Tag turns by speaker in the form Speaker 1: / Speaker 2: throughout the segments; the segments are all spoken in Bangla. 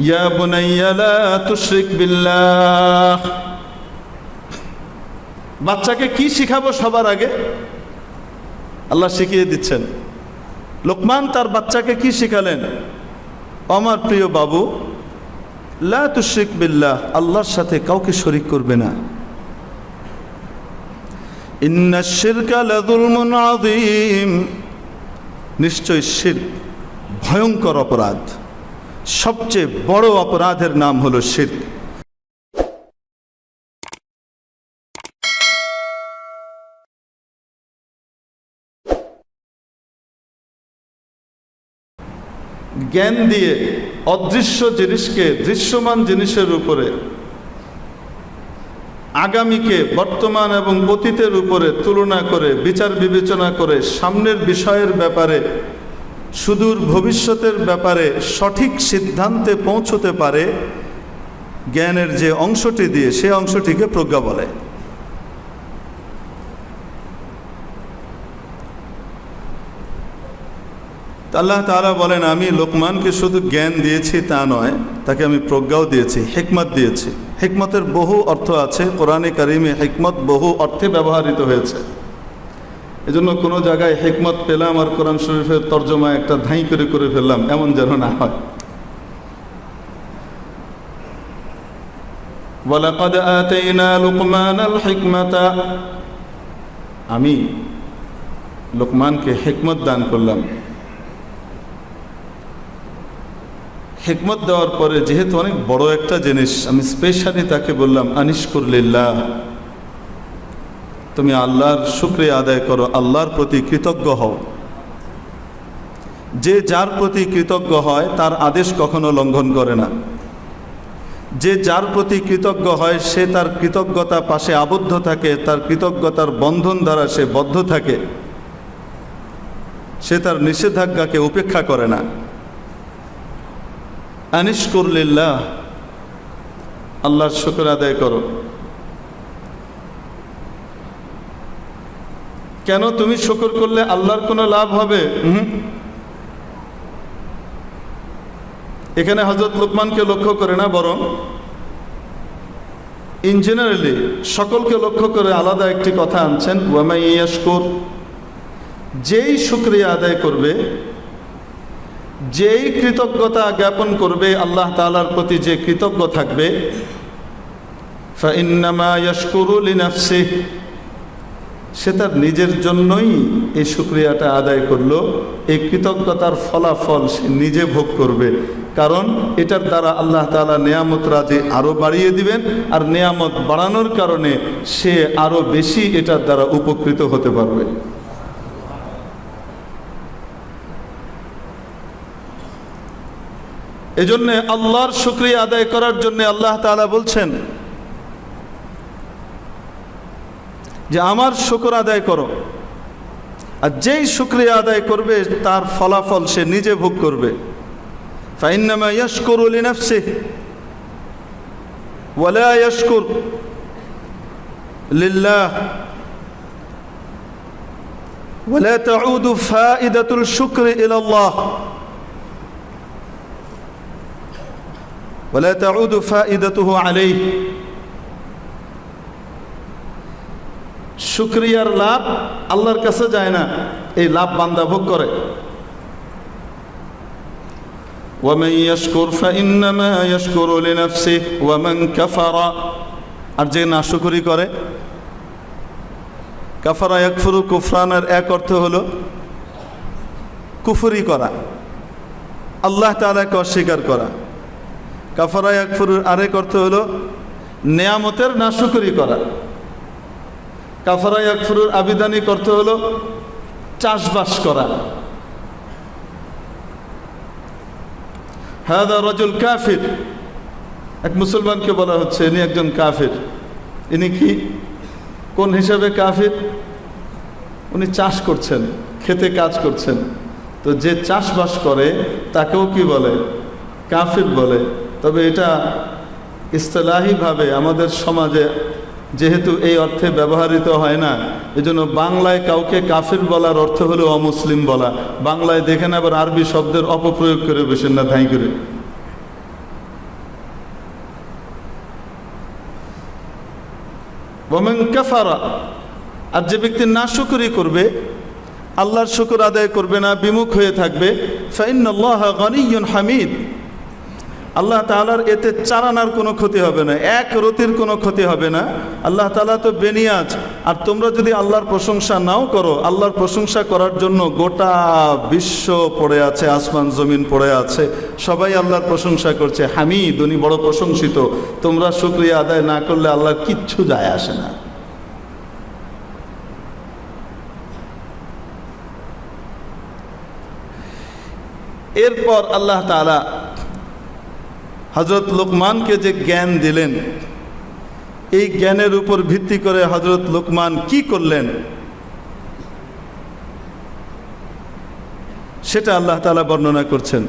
Speaker 1: ইয়া বুনাইয়া লা তুশরিক বিল্লাহ। বাচ্চাকে কি শিখাবো? সবার আগে আল্লাহ শিখিয়ে দিচ্ছেন। লোকমান তার বাচ্চাকে কি শিখালেন? আমার প্রিয় বাবু, লা তুশরিক বিল্লাহ, আল্লাহর সাথে কাউকে শরীক করবে না। ইন্নাশ শিরকা লাযুলমুন আযীম, নিশ্চয় শিরক ভয়ঙ্কর অপরাধ। সবচেয়ে বড় অপরাধের নাম হলো শিরক। জ্ঞান দিয়ে অদৃশ্য জিনিসকে দৃশ্যমান জিনিসের উপরে, আগামীকে বর্তমান এবং অতীতের উপরে তুলনা করে, বিচার বিবেচনা করে, সামনের বিষয়ের ব্যাপারে, সুদূর ভবিষ্যতের ব্যাপারে সঠিক সিদ্ধান্তে পৌঁছতে পারে জ্ঞানের যে অংশটি দিয়ে, সে অংশটিকে প্রজ্ঞা বলে। আল্লাহ তাআলা বলেন, আমি লোকমানকে শুধু জ্ঞান দিয়েছি তা নয়, তাকে আমি প্রজ্ঞাও দিয়েছি, হিকমত দিয়েছি। হিকমতের বহু অর্থ আছে, কোরআনে কারিমে হিকমত বহু অর্থে ব্যবহৃত হয়েছে। এজন্য কোনো জায়গায় হিকমত পেলাম আর কোরআন শরীফের তর্জমা একটা ধাই করে ফেললাম, এমন যেন না হয়। ওয়ালাকাদ আতাইনা লুকমানাল হিকমাতা, আমি লোকমানকে হিকমত দান করলাম। হিকমত দেওয়ার পরে যেহেতু অনেক বড় একটা জিনিস, আমি স্পেশালি তাকে বললাম, আনিশকুর লিল্লাহ, তুমি আল্লাহর শুকরিয়া আদায় করো, আল্লাহর প্রতি কৃতজ্ঞ হও। যে যার প্রতি কৃতজ্ঞ হয় তার আদেশ কখনো লঙ্ঘন করে না। যে যার প্রতি কৃতজ্ঞ হয় সে তার কৃতজ্ঞতা পাশে আবদ্ধ থাকে, তার কৃতজ্ঞতার বন্ধন দ্বারা সে বদ্ধ থাকে, সে তার নিষেধাজ্ঞাকে উপেক্ষা করে না। আনিশকুর লিল্লাহ, আল্লাহর শুকর আদায় করো। কেন? তুমি শুকর করলে আল্লাহর কোনো লাভ হবে? এখানে হযরত লোকমানকে লক্ষ্য করে না, বরং ইন জেনারেলি সকলকে লক্ষ্য করে আলাদা একটি কথা আনছেন। ওয়ামাই ইয়াশকুর, যেই শুকরিয়া আদায় করবে, যেই কৃতজ্ঞতা জ্ঞাপন করবে, আল্লাহ তাআলার প্রতি যে কৃতজ্ঞ থাকবে, ফাইন্নামা ইয়াশকুরু লিনাফসিহি, সে তার নিজের জন্যই এই শুকরিয়াটা আদায় করলো। এই কৃতজ্ঞতার ফলাফল সে নিজে ভোগ করবে, কারণ এটার দ্বারা আল্লাহ তাআলা নেয়ামত রাজি আরও বাড়িয়ে দিবেন, আর নেয়ামত বাড়ানোর কারণে সে আরও বেশি এটার দ্বারা উপকৃত হতে পারবে। এজন্য আল্লাহর শুকরিয়া আদায় করার জন্য আল্লাহ তাআলা বলছেন যে আমার শুকর আদায় করো, আর যেই শুকরিয়া আদায় করবে তার ফলাফল সে নিজে ভোগ করবে। ফাইন্নামা ইয়াশকুরু লিনাফসিহি ওয়ালা ইয়াশকুর লিল্লাহ ওয়ালা তাউদু ফাইদাতুল শুকরি ইলাল্লাহ ওয়ালা তাউদু ফাইদাতুহু আলাইহি। শুকরিয়ার লাভ আল্লাহর কাছে যায় না, এই লাভ বান্দা ভোগ করে। ওয়ামান ইয়াশকুর ফাইন্নামা ইয়াশকুরু লিনাফসিহি ওয়ামান কাফারা, আর যে নাশুকরি করে, কাফারা ইয়াকফুরু কুফরানের এক অর্থ হলো কুফরি করা, আল্লাহ তাআলাকে অস্বীকার করা। কাফারা ইয়াকফুরুর আরেক অর্থ হলো নেয়ামতের নাশুকরি করা। কাফারা ইয়াকফুরুর আবিধানিক অর্থ হলো চাষবাস করা। হাদা রাজুল কাফির, এক মুসলমানকে বলা হচ্ছে ইনি একজন কাফির। ইনি কি, কোন হিসাবে কাফির? উনি চাষ করছেন, খেতে কাজ করছেন। তো যে চাষবাস করে তাকেও কি বলে? কাফির বলে। তবে এটা ইসতিলাহিভাবে আমাদের সমাজে যেহেতু এই অর্থে ব্যবহৃত হয় না, এজন্য বাংলায় কাউকে কাফির বলার অর্থ হলো অমুসলিম বলা। বাংলায় দেখেন আবার আরবি শব্দের অপপ্রয়োগ করে বসেন না ধাই করে। ওয়ামান কাফারা, আর যে ব্যক্তি নাশুকরি করবে, আল্লাহর শুকর আদায় করবে না, বিমুখ হয়ে থাকবে, ফাইন্নাল্লাহা গানিয়্যুন হামিদ, আল্লাহ তাআলার এতে চারানার কোনো ক্ষতি হবে না, এক রতির কোনো ক্ষতি হবে না। আল্লাহ তাআলা তো বেনিয়াজ। আর তোমরা যদি আল্লাহর প্রশংসা নাও করো, আল্লাহর প্রশংসা করার জন্য গোটা বিশ্ব পড়ে আছে, আসমান জমিন পড়ে আছে, সবাই আল্লাহর প্রশংসা করছে, হামিদ, উনি বড় প্রশংসিত। তোমরা শুকরিয়া আদায় না করলে আল্লাহর কিচ্ছু যায় আসে না। এরপর আল্লাহ তাআলা হযরত লুকমানকে যে জ্ঞান দিলেন, এই জ্ঞানের উপর ভিত্তি করে হযরত লুকমান কি করলেন সেটা আল্লাহ তাআলা বর্ণনা করছেন।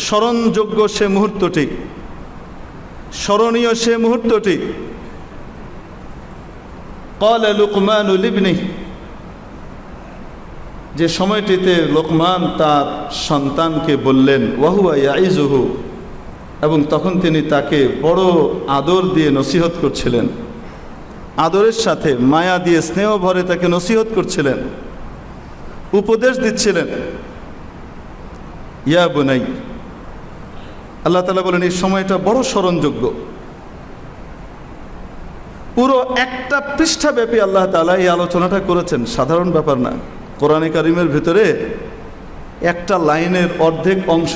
Speaker 1: স্মরণযোগ্য সে মুহূর্তটি, স্মরণীয় সে মুহূর্তটি, ক্বালা লুকমান লিবনিহি, যে সময়টিতে লোকমান তার সন্তানকে বললেন, ওয়াহুয়া ইয়াইজুহু, এবং তখন তিনি তাকে বড় আদর দিয়ে নসিহত করছিলেন, আদরের সাথে মায়া দিয়ে স্নেহ ভরে তাকে নসিহত করছিলেন, উপদেশ দিচ্ছিলেন। ইয়া বুনাই, আল্লাহ তাআলা বলেন এই সময়টা বড় স্মরণযোগ্য। পুরো একটা পৃষ্ঠাব্যাপী আল্লাহ তাআলা এই আলোচনাটা করেছেন, সাধারণ ব্যাপার না। কোরআনে কারিমের ভিতরে একটা লাইনের অর্ধেক অংশ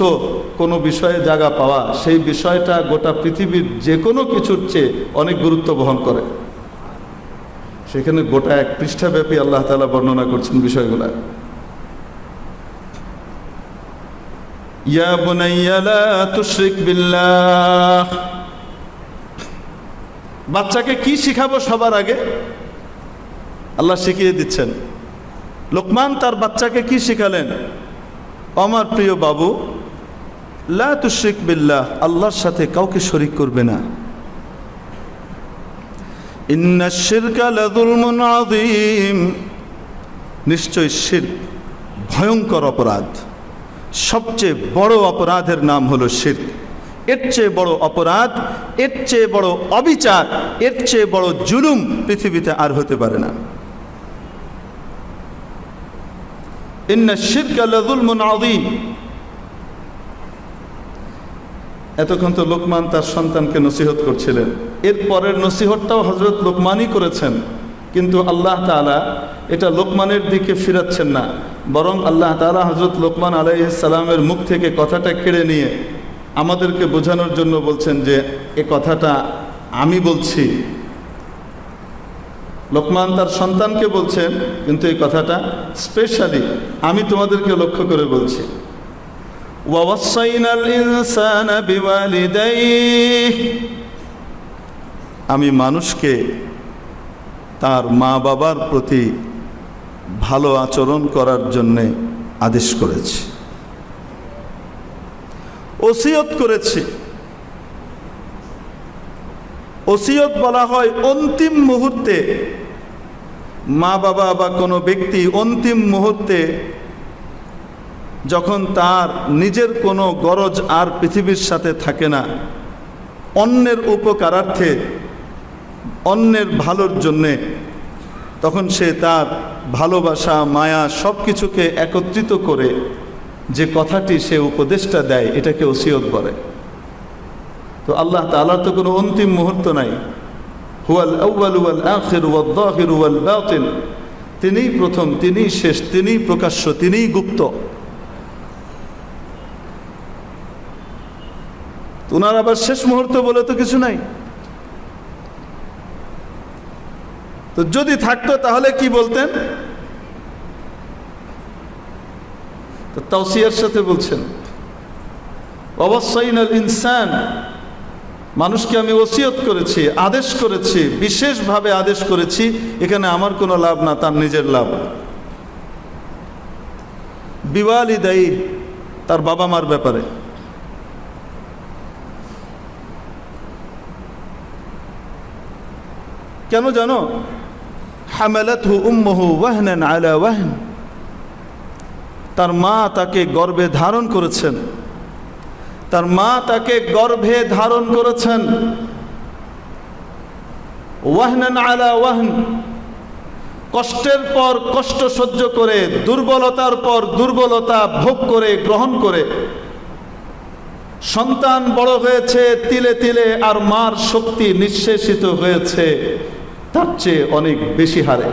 Speaker 1: কোনো বিষয়ে জায়গা পাওয়া, সেই বিষয়টা গোটা পৃথিবীর যে কোনো কিছুর চেয়ে অনেক গুরুত্ব বহন করে। সেখানে গোটা এক পৃষ্ঠাব্যাপী আল্লাহ তাআলা বর্ণনা করছেন বিষয়গুলা। ইয়া বুনাইয়া লা তুশরিক বিল্লাহ, বাচ্চাকে কি শিখাবো সবার আগে আল্লাহ শিখিয়ে দিচ্ছেন। লোকমান তার বাচ্চাকে কি শিখালেন? আমার প্রিয় বাবু, লা তুশরিক বিল্লাহ, আল্লাহর সাথে কাউকে শরীক করবে না। ইন্নাশ শিরকা লাযুলমুন আযীম, নিশ্চয় শিরক ভয়ঙ্কর অপরাধ। সবচেয়ে বড় অপরাধের নাম হলো শিরক। এর চেয়ে বড় অপরাধ, এর চেয়ে বড় অবিচার, এর চেয়ে বড় জুলুম পৃথিবীতে আর হতে পারে না। ইন্নাশ শিরকা লাযুলমুন আযীম। এতক্ষণ তো লোকমান তার সন্তানকে নসিহত করছিলেন, এর পরের নসিহতটাও হযরত লোকমানই করেছেন, কিন্তু আল্লাহ তাআলা এটা লোকমানের দিকে ফিরাচ্ছেন না, বরং আল্লাহ তাআলা হযরত লোকমান আলাইহিস সালামের মুখ থেকে কথাটা কেড়ে নিয়ে আমাদেরকে বোঝানোর জন্য বলছেন যে এ কথাটা আমি বলছি। লোকমান তার সন্তানকে বলছেন, কিন্তু এই কথাটা স্পেশালি আমি তোমাদেরকে লক্ষ্য করে বলছি। ওয়াসাইনাল ইনসানা বিওয়ালিদাইহি, আমি মানুষকে তার মা বাবার প্রতি ভালো আচরণ করার জন্যে আদেশ করেছি, ওসিয়ত করেছি। ওসিয়ত বলা হয় অন্তিম মুহূর্তে মা বাবা বা কোনো ব্যক্তি অন্তিম মুহূর্তে যখন তার নিজের কোনো গরজ আর পৃথিবীর সাথে থাকে না, অন্যের উপকারার্থে, অন্যের ভালোর জন্যে, তখন সে তার ভালোবাসা মায়া সব কিছুকে একত্রিত করে যে কথাটি সে উপদেশটা দেয়, এটাকে ওসিয়ত বলে। তো আল্লাহ তাআলার তো কোনো অন্তিম মুহূর্ত নাই। হুয়াল আউয়ালু ওয়াল আখিরু ওয়াল যাহিরু ওয়াল বাতিন, তিনিই প্রথম, তিনিই শেষ, তিনিই প্রকাশ্য, তিনিই গুপ্ত। ওনার আবার শেষ মুহূর্ত বলে তো কিছু নাই। তো যদি থাকতো তাহলে কি বলতেন? তো তাওসিয়ার সাথে বলছেন, ওয়াসাইনাল ইনসান, মানুষকে আমি ওসিয়ত করেছি, আদেশ করেছি, বিশেষভাবে আদেশ করেছি। এখানে আমার কোনো লাভ না, তার নিজের লাভ। বিওয়ালিদাইহি, তার বাবা মার ব্যাপারে। কেন জানো? হামালাতহু উম্মুহু ওয়াহনান আলা ওয়াহন, তার মা তাকে গর্ভে ধারণ করেছেন, তার মা তাকে গর্ভে ধারণ করেছেন। ওয়াহনান আলা ওয়াহন, কষ্টের পর কষ্ট সহ্য করে, দুর্বলতার পর দুর্বলতা ভোগ করে গ্রহণ করে সন্তান বড় হয়েছে তিলে তিলে, আর মার শক্তি নিঃশেষিত হয়েছে তার চেয়ে অনেক বেশি হারে।